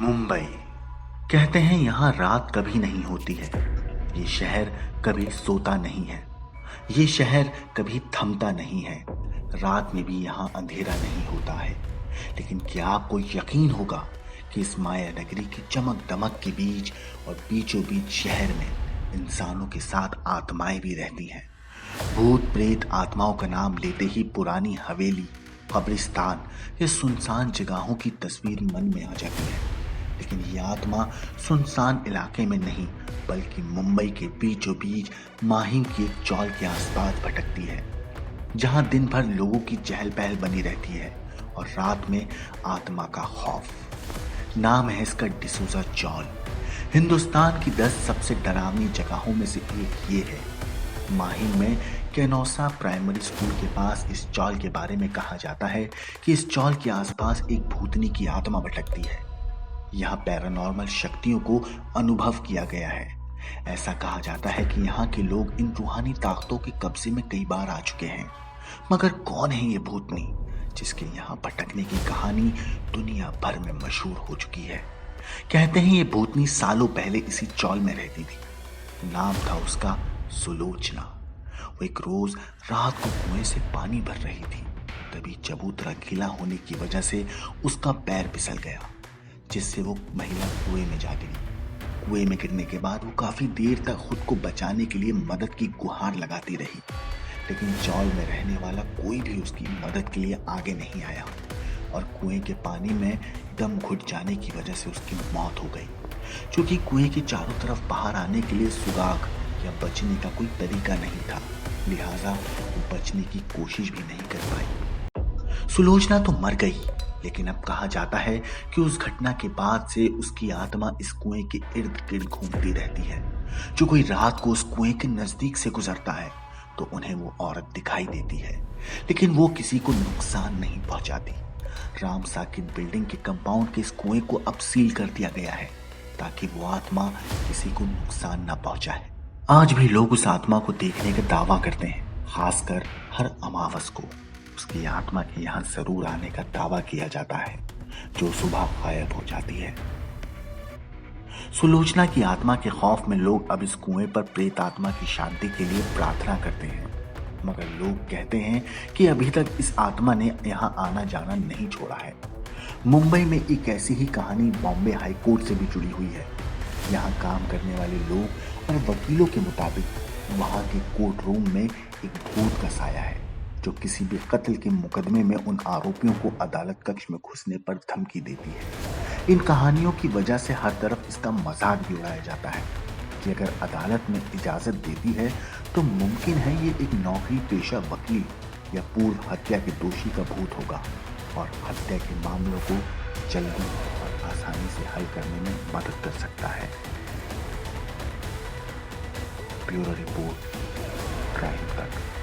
मुंबई। कहते हैं यहाँ रात कभी नहीं होती है। ये शहर कभी सोता नहीं है। ये शहर कभी थमता नहीं है। रात में भी यहाँ अंधेरा नहीं होता है। लेकिन क्या आपको यकीन होगा कि इस माया नगरी की चमक दमक के बीच और बीचों बीच शहर में इंसानों के साथ आत्माएं भी रहती हैं। भूत प्रेत आत्माओं का नाम लेते ही पुरानी हवेली, कब्रिस्तान या सुनसान जगहों की तस्वीर मन में आ जाती है। लेकिन ये आत्मा सुनसान इलाके में नहीं, बल्कि मुंबई के बीचों बीच माहिम की एक चौल के आसपास भटकती है, जहां दिन भर लोगों की चहल पहल बनी रहती है और रात में आत्मा का खौफ। नाम है इसका डिसूजा चौल। हिंदुस्तान की 10 सबसे डरावनी जगहों में से एक ये है। माहिम में केनौसा प्राइमरी स्कूल के पास इस चौल के बारे में कहा जाता है कि इस चौल के आसपास एक भूतनी की आत्मा भटकती है। यहाँ पैरानॉर्मल शक्तियों को अनुभव किया गया है। ऐसा कहा जाता है कि यहाँ के लोग इन रूहानी ताकतों के कब्जे में कई बार आ चुके हैं। मगर कौन है ये भूतनी जिसके यहाँ भटकने की कहानी दुनिया भर में मशहूर हो चुकी है? कहते हैं ये भूतनी सालों पहले इसी चौल में रहती थी। नाम था उसका सुलोचना। वो एक रोज रात को कुएं से पानी भर रही थी। तभी चबूतरा गीला होने की वजह से उसका पैर फिसल गया, जिससे वो महिला कुएं में जा गिरी। कुएं में गिरने के बाद वो काफी देर तक खुद को बचाने के लिए मदद की गुहार लगाती रही, लेकिन चौल में रहने वाला कोई भी उसकी मदद के लिए आगे नहीं आया और कुएं के पानी में दम घुट जाने की वजह से उसकी मौत हो गई। क्योंकि कुएं के चारों तरफ बाहर आने के लिए सुराग या बचने का कोई तरीका नहीं था, लिहाजा वो बचने की कोशिश भी नहीं कर पाई। सुलोचना तो मर गई, लेकिन अब कहा जाता है कि उस घटना के बाद से उसकी आत्मा इस कुएं के इर्द गिर्द घूमती रहती है। जो कोई रात को उस कुएं के नजदीक से गुजरता है तो उन्हें वो औरत दिखाई देती है, लेकिन वो किसी को नुकसान नहीं पहुंचाती। राम साकिब बिल्डिंग के कंपाउंड के इस कुएं को अब सील कर दिया गया है ताकि वो आत्मा किसी को नुकसान ना पहुंचाए। आज भी लोग उस आत्मा को देखने का दावा करते हैं, खासकर हर अमावस को उसकी आत्मा के यहाँ जरूर आने का दावा किया जाता है, जो सुबह गायब हो जाती है। सुलोचना की आत्मा के खौफ में लोग अब इस कुएं पर प्रेत आत्मा की शांति के लिए प्रार्थना करते हैं। मगर लोग कहते हैं कि अभी तक इस आत्मा ने यहाँ आना जाना नहीं छोड़ा है। मुंबई में एक ऐसी ही कहानी बॉम्बे हाई कोर्ट से भी जुड़ी हुई है। यहाँ काम करने वाले लोग और वकीलों के मुताबिक वहाँ के कोर्ट रूम में एक भूत का साया है, जो किसी भी कत्ल के मुकदमे में उन आरोपियों को अदालत कक्ष में घुसने पर धमकी देती है। इन कहानियों की वजह से हर तरफ इसका मजाक भी उड़ाया जाता है कि अगर अदालत में इजाजत देती है तो मुमकिन है ये एक नौकरी पेशा वकील या पूर्व हत्या के दोषी का भूत होगा और हत्या के मामलों को जल्दी और आसानी से हल करने में मदद कर सकता है। ब्यूरो रिपोर्ट, क्राइम तक।